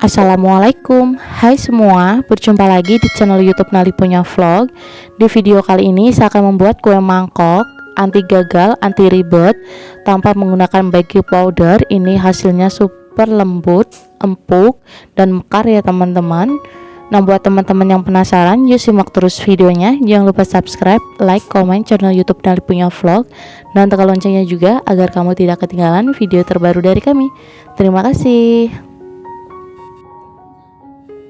Assalamualaikum, hai semua, berjumpa lagi di channel YouTube Nali Punya Vlog. Di video kali ini saya akan membuat kue mangkok anti gagal, anti ribet tanpa menggunakan baking powder. Ini hasilnya super lembut, empuk, dan mekar ya teman-teman. Nah, buat teman-teman yang penasaran, yuk simak terus videonya. Jangan lupa subscribe, like, komen channel YouTube Nali Punya Vlog, dan tekan loncengnya juga agar kamu tidak ketinggalan video terbaru dari kami. Terima kasih.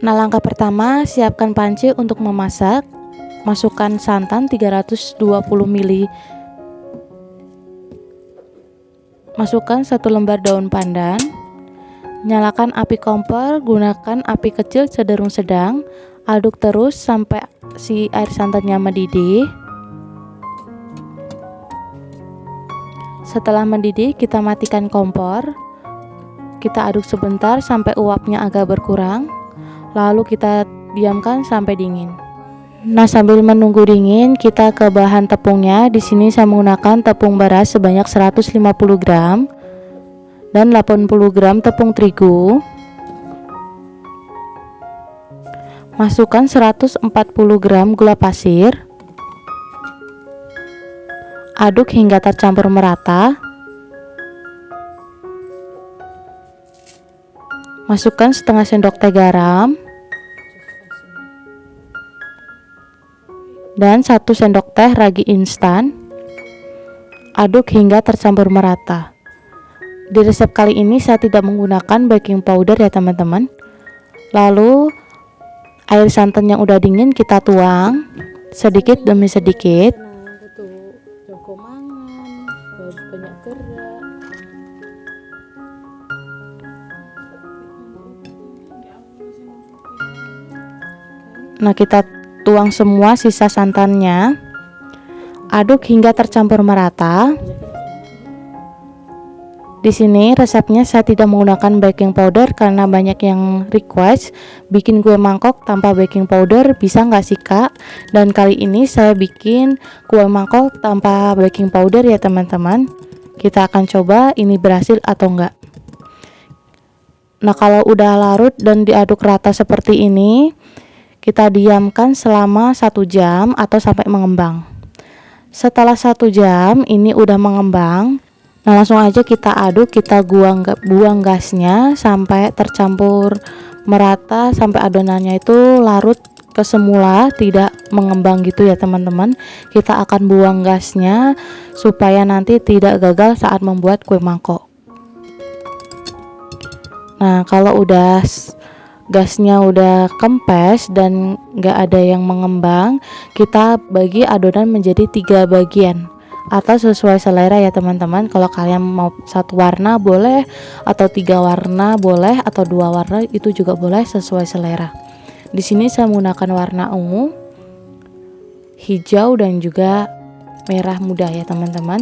Nah, langkah pertama, siapkan panci untuk memasak. Masukkan santan 320 ml. Masukkan 1 lembar daun pandan. Nyalakan api kompor, gunakan api kecil cenderung sedang. Aduk terus sampai si air santannya mendidih. Setelah mendidih, kita matikan kompor. Kita aduk sebentar sampai uapnya agak berkurang. Lalu kita diamkan sampai dingin. Nah, sambil menunggu dingin, kita ke bahan tepungnya. Di sini saya menggunakan tepung beras sebanyak 150 gram dan 80 gram tepung terigu. Masukkan 140 gram gula pasir. Aduk hingga tercampur merata. Masukkan setengah sendok teh garam dan 1 sendok teh ragi instan. Aduk hingga tercampur merata. Di resep kali ini saya tidak menggunakan baking powder ya teman-teman. Lalu air santan yang udah dingin kita tuang sedikit demi sedikit. Nah, kita tuang semua sisa santannya. Aduk hingga tercampur merata. Di sini resepnya saya tidak menggunakan baking powder karena banyak yang request bikin kue mangkok tanpa baking powder, bisa nggak sih kak? Dan kali ini saya bikin kue mangkok tanpa baking powder ya teman-teman. Kita akan coba ini berhasil atau enggak. Nah, kalau udah larut dan diaduk rata seperti ini, kita diamkan selama 1 jam atau sampai mengembang. Setelah 1 jam ini udah mengembang. Nah, langsung aja kita aduk, kita buang gasnya sampai tercampur merata, sampai adonannya itu larut ke semula, tidak mengembang gitu ya teman-teman. Kita akan buang gasnya supaya nanti tidak gagal saat membuat kue mangkok. Nah, kalau udah gasnya udah kempes dan nggak ada yang mengembang, kita bagi adonan menjadi 3 bagian atau sesuai selera ya teman-teman. Kalau kalian mau 1 warna boleh, atau 3 warna boleh, atau 2 warna itu juga boleh, sesuai selera. Di sini saya menggunakan warna ungu, hijau, dan juga merah muda ya teman-teman.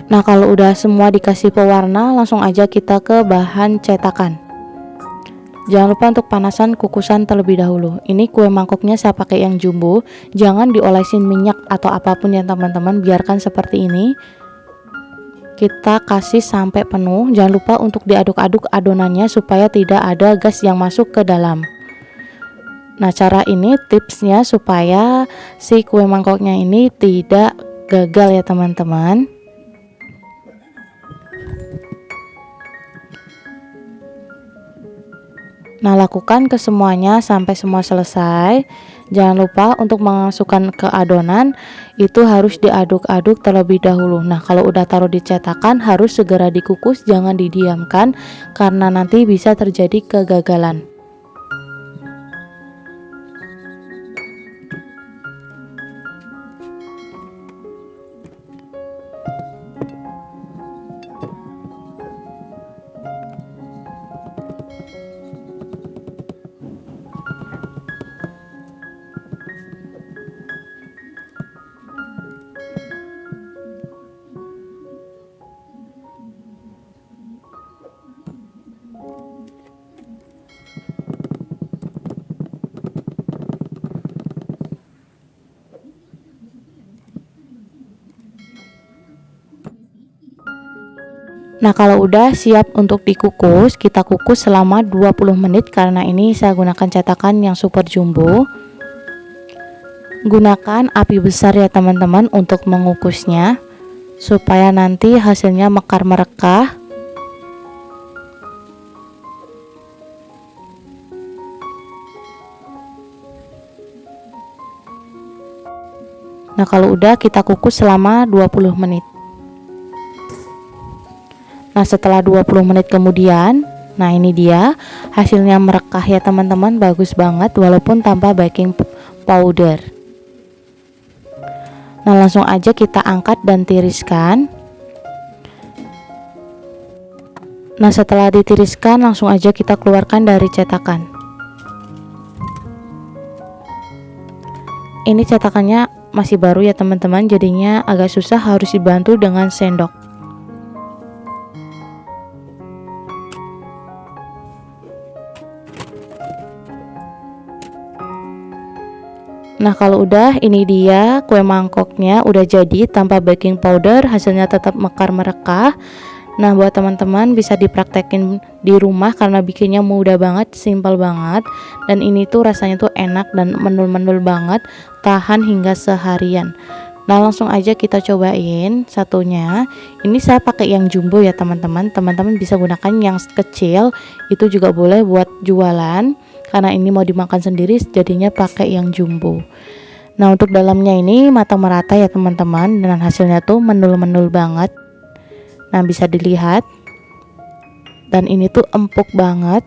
Nah, kalau udah semua dikasih pewarna, langsung aja kita ke bahan cetakan. Jangan lupa untuk panasan kukusan terlebih dahulu. Ini kue mangkoknya saya pakai yang jumbo, jangan diolesin minyak atau apapun ya teman-teman, biarkan seperti ini. Kita kasih sampai penuh. Jangan lupa untuk diaduk-aduk adonannya supaya tidak ada gas yang masuk ke dalam. Nah, cara ini tipsnya supaya si kue mangkoknya ini tidak gagal ya teman-teman. Nah, lakukan ke semuanya sampai semua selesai. Jangan lupa untuk memasukkan ke adonan itu harus diaduk-aduk terlebih dahulu. Nah, kalau udah taruh di cetakan harus segera dikukus, jangan didiamkan karena nanti bisa terjadi kegagalan. Nah, kalau udah siap untuk dikukus, kita kukus selama 20 menit karena ini saya gunakan cetakan yang super jumbo. Gunakan api besar ya teman-teman untuk mengukusnya supaya nanti hasilnya mekar merekah. Nah, kalau udah kita kukus selama 20 menit. Nah, setelah 20 menit kemudian, nah ini dia hasilnya merekah ya teman-teman, bagus banget walaupun tanpa baking powder. Nah, langsung aja kita angkat dan tiriskan. Nah, setelah ditiriskan langsung aja kita keluarkan dari cetakan. Ini cetakannya masih baru ya teman-teman, jadinya agak susah, harus dibantu dengan sendok. Nah, kalau udah, ini dia kue mangkoknya udah jadi tanpa baking powder, hasilnya tetap mekar merekah. Nah, buat teman-teman bisa dipraktekin di rumah karena bikinnya mudah banget, simpel banget, dan ini tuh rasanya tuh enak dan menul-menul banget, tahan hingga seharian. Nah, langsung aja kita cobain satunya. Ini saya pakai yang jumbo ya teman-teman. Teman-teman bisa gunakan yang kecil, itu juga boleh buat jualan. Karena ini mau dimakan sendiri jadinya pakai yang jumbo. Nah, untuk dalamnya ini matang merata ya teman-teman, dan hasilnya tuh menul-menul banget. Nah, bisa dilihat, dan ini tuh empuk banget.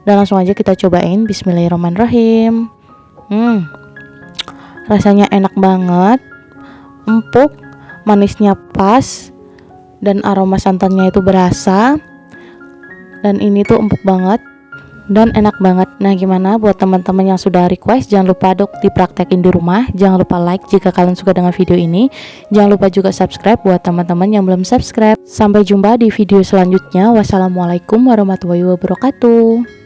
Dan langsung aja kita cobain. Bismillahirrahmanirrahim. Rasanya enak banget, empuk, manisnya pas, dan aroma santannya itu berasa. Dan ini tuh empuk banget dan enak banget. Nah, gimana buat teman-teman yang sudah request, jangan lupa dok dipraktekin di rumah. Jangan lupa like jika kalian suka dengan video ini. Jangan lupa juga subscribe buat teman-teman yang belum subscribe. Sampai jumpa di video selanjutnya. Wassalamualaikum warahmatullahi wabarakatuh.